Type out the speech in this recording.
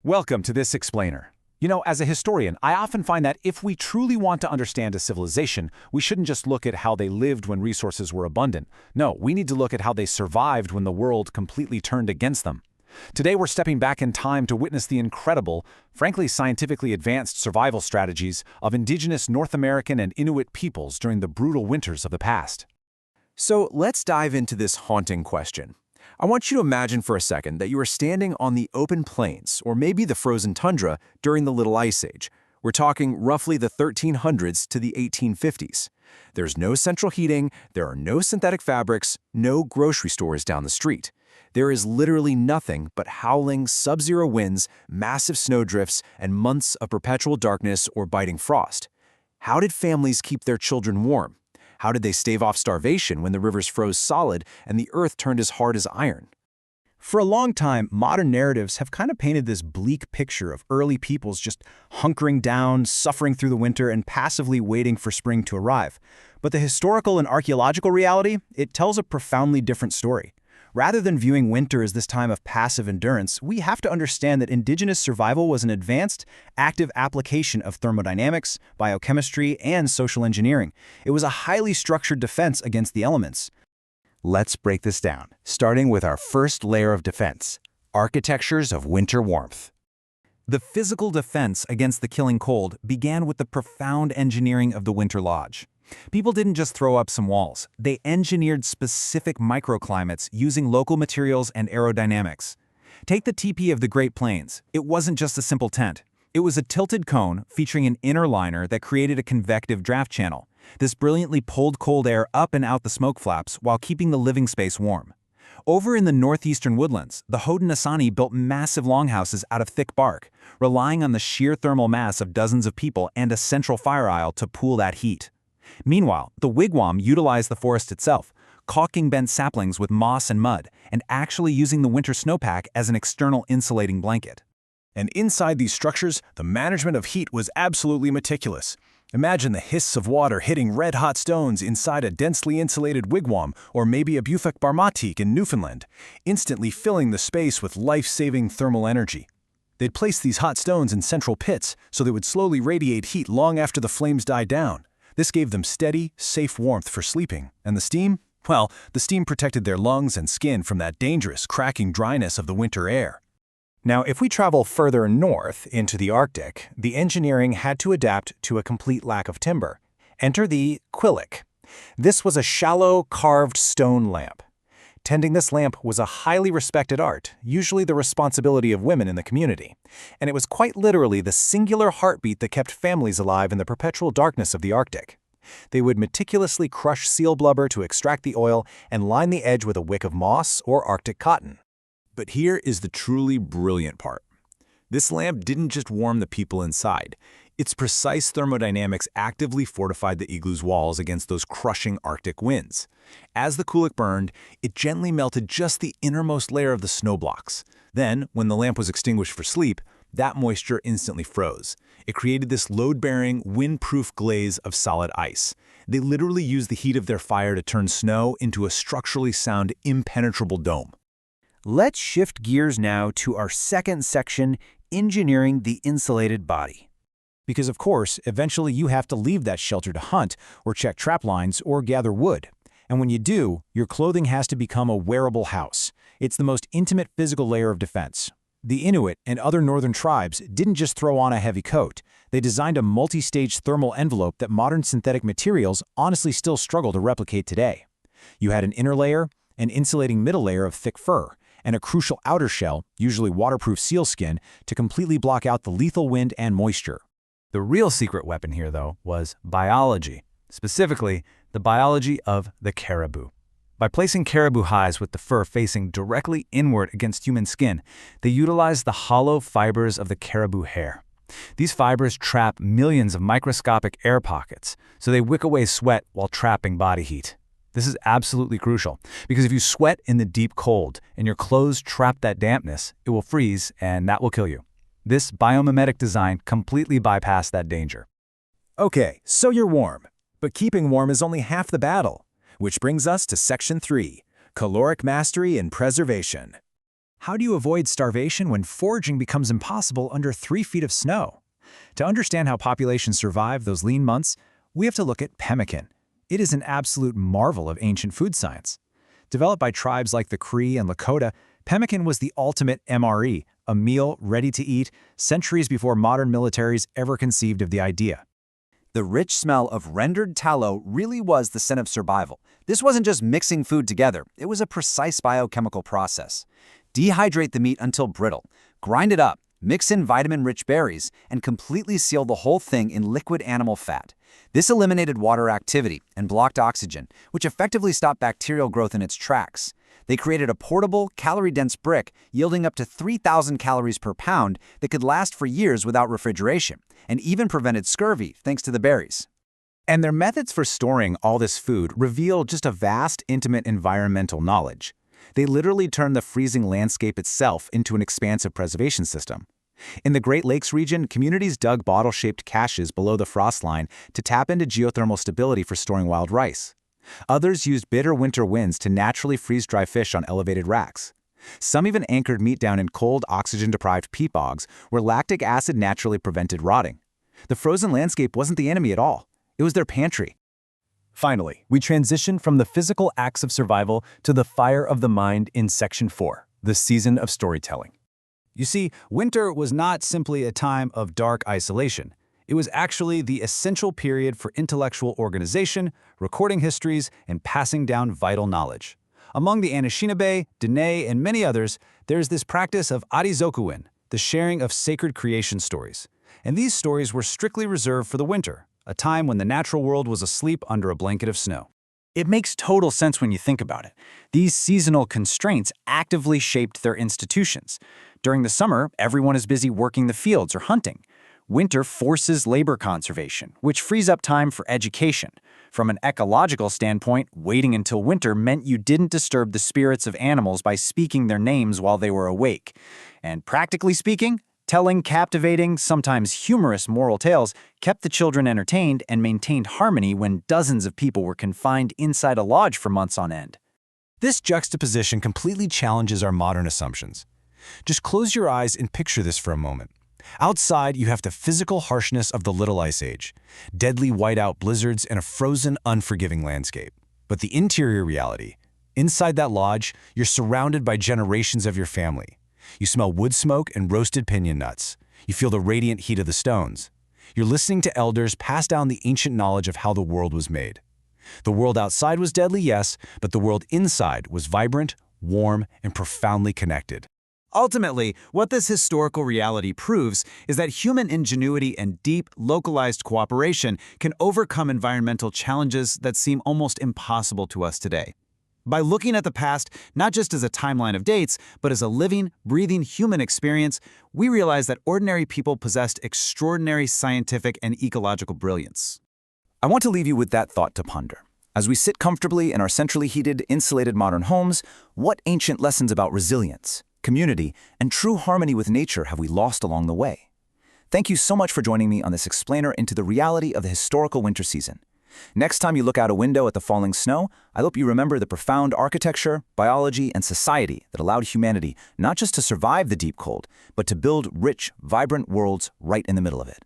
Welcome to this explainer. As a historian, I often find that if we truly want to understand a civilization, we shouldn't just look at how they lived when resources were abundant. No, we need to look at how they survived when the world completely turned against them. Today, we're stepping back in time to witness the incredible, frankly scientifically advanced survival strategies of indigenous North American and Inuit peoples during the brutal winters of the past. So let's dive into this haunting question. I want you to imagine for a second that you are standing on the open plains, or maybe the frozen tundra, during the Little Ice Age. We're talking roughly the 1300s to the 1850s. There's no central heating, there are no synthetic fabrics, no grocery stores down the street. There is literally nothing but howling sub-zero winds, massive snowdrifts, and months of perpetual darkness or biting frost. How did families keep their children warm? How did they stave off starvation when the rivers froze solid and the earth turned as hard as iron? For a long time, modern narratives have kind of painted this bleak picture of early peoples just hunkering down, suffering through the winter, and passively waiting for spring to arrive. But the historical and archaeological reality, it tells a profoundly different story. Rather than viewing winter as this time of passive endurance, we have to understand that indigenous survival was an advanced, active application of thermodynamics, biochemistry, and social engineering. It was a highly structured defense against the elements. Let's break this down, starting with our first layer of defense, architectures of winter warmth. The physical defense against the killing cold began with the profound engineering of the winter lodge. People didn't just throw up some walls. They engineered specific microclimates using local materials and aerodynamics. Take the teepee of the Great Plains. It wasn't just a simple tent. It was a tilted cone featuring an inner liner that created a convective draft channel. This brilliantly pulled cold air up and out the smoke flaps while keeping the living space warm. Over in the northeastern woodlands, the Haudenosaunee built massive longhouses out of thick bark, relying on the sheer thermal mass of dozens of people and a central fire aisle to pool that heat. Meanwhile, the wigwam utilized the forest itself, caulking bent saplings with moss and mud, and actually using the winter snowpack as an external insulating blanket. And inside these structures, the management of heat was absolutely meticulous. Imagine the hiss of water hitting red-hot stones inside a densely insulated wigwam or maybe a Bufek Barmatik in Newfoundland, instantly filling the space with life-saving thermal energy. They'd place these hot stones in central pits so they would slowly radiate heat long after the flames died down. This gave them steady, safe warmth for sleeping. And the steam? Well, the steam protected their lungs and skin from that dangerous, cracking dryness of the winter air. Now, if we travel further north into the Arctic, the engineering had to adapt to a complete lack of timber. Enter the quillic. This was a shallow, carved stone lamp. Tending this lamp was a highly respected art, usually the responsibility of women in the community. And it was quite literally the singular heartbeat that kept families alive in the perpetual darkness of the Arctic. They would meticulously crush seal blubber to extract the oil and line the edge with a wick of moss or Arctic cotton. But here is the truly brilliant part. This lamp didn't just warm the people inside. Its precise thermodynamics actively fortified the igloo's walls against those crushing Arctic winds. As the quillic burned, it gently melted just the innermost layer of the snow blocks. Then, when the lamp was extinguished for sleep, that moisture instantly froze. It created this load-bearing, wind-proof glaze of solid ice. They literally used the heat of their fire to turn snow into a structurally sound, impenetrable dome. Let's shift gears now to our second section, engineering the insulated body. Because of course, eventually you have to leave that shelter to hunt, or check trap lines, or gather wood. And when you do, your clothing has to become a wearable house. It's the most intimate physical layer of defense. The Inuit and other northern tribes didn't just throw on a heavy coat. They designed a multi-stage thermal envelope that modern synthetic materials honestly still struggle to replicate today. You had an inner layer, an insulating middle layer of thick fur, and a crucial outer shell, usually waterproof sealskin, to completely block out the lethal wind and moisture. The real secret weapon here, though, was biology, specifically the biology of the caribou. By placing caribou hides with the fur facing directly inward against human skin, they utilized the hollow fibers of the caribou hair. These fibers trap millions of microscopic air pockets, so they wick away sweat while trapping body heat. This is absolutely crucial, because if you sweat in the deep cold and your clothes trap that dampness, it will freeze and that will kill you. This biomimetic design completely bypassed that danger. Okay, so you're warm. But keeping warm is only half the battle. Which brings us to Section 3, Caloric Mastery and Preservation. How do you avoid starvation when foraging becomes impossible under 3 feet of snow? To understand how populations survive those lean months, we have to look at pemmican. It is an absolute marvel of ancient food science. Developed by tribes like the Cree and Lakota, pemmican was the ultimate MRE, a meal ready to eat, centuries before modern militaries ever conceived of the idea. The rich smell of rendered tallow really was the scent of survival. This wasn't just mixing food together, it was a precise biochemical process. Dehydrate the meat until brittle, grind it up, mix in vitamin-rich berries, and completely seal the whole thing in liquid animal fat. This eliminated water activity and blocked oxygen, which effectively stopped bacterial growth in its tracks. They created a portable, calorie-dense brick yielding up to 3,000 calories per pound that could last for years without refrigeration, and even prevented scurvy thanks to the berries. And their methods for storing all this food reveal just a vast, intimate environmental knowledge. They literally turn the freezing landscape itself into an expansive preservation system. In the Great Lakes region, communities dug bottle-shaped caches below the frost line to tap into geothermal stability for storing wild rice. Others used bitter winter winds to naturally freeze dry fish on elevated racks. Some even anchored meat down in cold, oxygen-deprived peat bogs where lactic acid naturally prevented rotting. The frozen landscape wasn't the enemy at all. It was their pantry. Finally, we transition from the physical acts of survival to the fire of the mind in Section 4, the season of storytelling. You see, winter was not simply a time of dark isolation. It was actually the essential period for intellectual organization, recording histories, and passing down vital knowledge. Among the Anishinaabe, Dene, and many others, there's this practice of arizokuin, the sharing of sacred creation stories. And these stories were strictly reserved for the winter, a time when the natural world was asleep under a blanket of snow. It makes total sense when you think about it. These seasonal constraints actively shaped their institutions. During the summer, everyone is busy working the fields or hunting. Winter forces labor conservation, which frees up time for education. From an ecological standpoint, waiting until winter meant you didn't disturb the spirits of animals by speaking their names while they were awake. And practically speaking, telling captivating, sometimes humorous moral tales kept the children entertained and maintained harmony when dozens of people were confined inside a lodge for months on end. This juxtaposition completely challenges our modern assumptions. Just close your eyes and picture this for a moment. Outside, you have the physical harshness of the Little Ice Age, deadly whiteout blizzards and a frozen, unforgiving landscape. But the interior reality, inside that lodge, you're surrounded by generations of your family. You smell wood smoke and roasted piñon nuts. You feel the radiant heat of the stones. You're listening to elders pass down the ancient knowledge of how the world was made. The world outside was deadly, yes, but the world inside was vibrant, warm, and profoundly connected. Ultimately, what this historical reality proves is that human ingenuity and deep, localized cooperation can overcome environmental challenges that seem almost impossible to us today. By looking at the past, not just as a timeline of dates, but as a living, breathing human experience, we realize that ordinary people possessed extraordinary scientific and ecological brilliance. I want to leave you with that thought to ponder. As we sit comfortably in our centrally heated, insulated modern homes, what ancient lessons about resilience, community, and true harmony with nature have we lost along the way? Thank you so much for joining me on this explainer into the reality of the historical winter season. Next time you look out a window at the falling snow, I hope you remember the profound architecture, biology, and society that allowed humanity not just to survive the deep cold, but to build rich, vibrant worlds right in the middle of it.